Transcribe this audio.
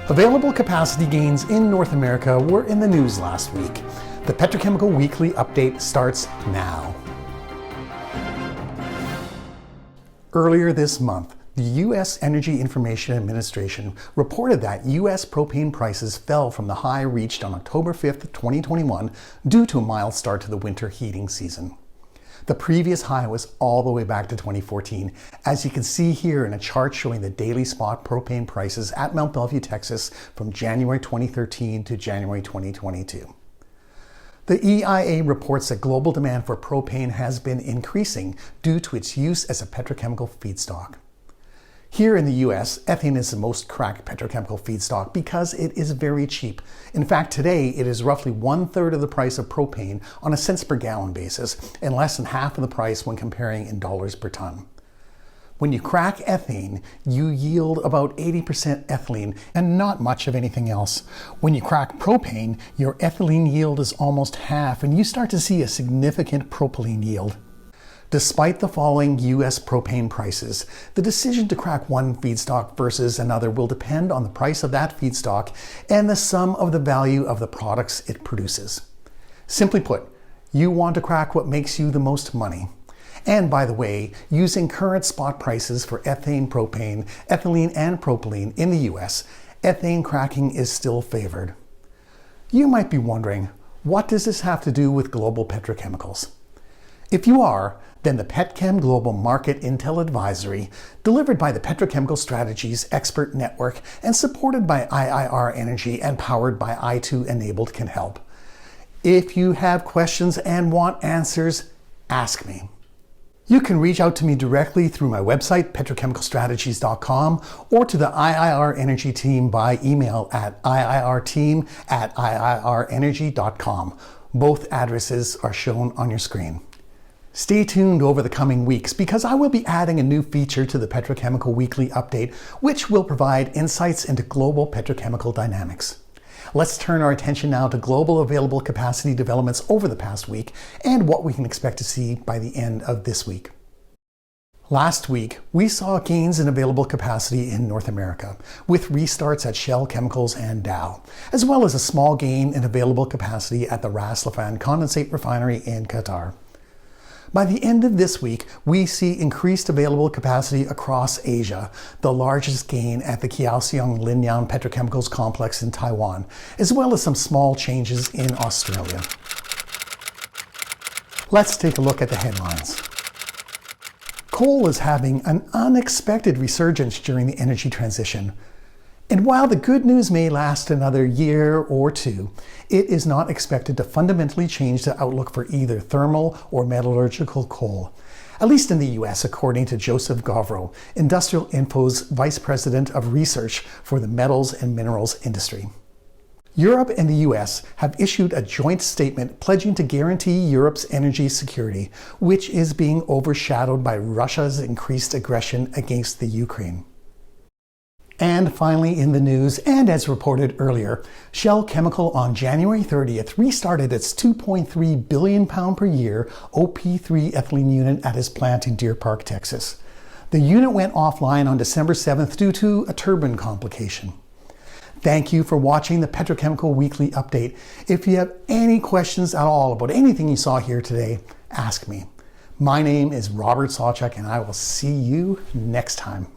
Available capacity gains in North America were in the news last week. The Petrochemical Weekly update starts now. Earlier this month, the U.S. Energy Information Administration reported that U.S. propane prices fell from the high reached on October 5th, 2021 due to a mild start to the winter heating season. The previous high was all the way back to 2014, as you can see here in a chart showing the daily spot propane prices at Mont Belvieu, Texas from January 2013 to January 2022. The EIA reports that global demand for propane has been increasing due to its use as a petrochemical feedstock. Here in the US, ethane is the most cracked petrochemical feedstock because it is very cheap. In fact, today it is roughly 1/3 of the price of propane on a cents per gallon basis and less than half of the price when comparing in dollars per ton. When you crack ethane, you yield about 80% ethylene and not much of anything else. When you crack propane, your ethylene yield is almost half and you start to see a significant propylene yield. Despite the falling U.S. propane prices, the decision to crack one feedstock versus another will depend on the price of that feedstock and the sum of the value of the products it produces. Simply put, you want to crack what makes you the most money. And by the way, using current spot prices for ethane, propane, ethylene, and propylene in the U.S., ethane cracking is still favored. You might be wondering, what does this have to do with global petrochemicals? If you are, then the PetChem Global Market Intel Advisory, delivered by the Petrochemical Strategies Expert Network and supported by IIR Energy and powered by i2 Enabled, can help. If you have questions and want answers, ask me. You can reach out to me directly through my website, petrochemicalstrategies.com, or to the IIR Energy team by email at iirteam@iirenergy.com. Both addresses are shown on your screen. Stay tuned over the coming weeks because I will be adding a new feature to the Petrochemical Weekly update, which will provide insights into global petrochemical dynamics. Let's turn our attention now to global available capacity developments over the past week and what we can expect to see by the end of this week. Last week, we saw gains in available capacity in North America, with restarts at Shell Chemicals and Dow, as well as a small gain in available capacity at the Ras Laffan condensate refinery in Qatar. By the end of this week, we see increased available capacity across Asia, the largest gain at the Kaohsiung Linyang Petrochemicals Complex in Taiwan, as well as some small changes in Australia. Let's take a look at the headlines. Coal is having an unexpected resurgence during the energy transition. And while the good news may last another year or two, it is not expected to fundamentally change the outlook for either thermal or metallurgical coal, at least in the US, according to Joseph Govro, Industrial Info's Vice President of Research for the metals and minerals industry. Europe and the US have issued a joint statement pledging to guarantee Europe's energy security, which is being overshadowed by Russia's increased aggression against the Ukraine. And finally in the news, and as reported earlier, Shell Chemical on January 30th restarted its 2.3 billion pound per year OP3 ethylene unit at its plant in Deer Park, Texas. The unit went offline on December 7th due to a turbine complication. Thank you for watching the Petrochemical Weekly update. If you have any questions at all about anything you saw here today, ask me. My name is Robert Sawchuk and I will see you next time.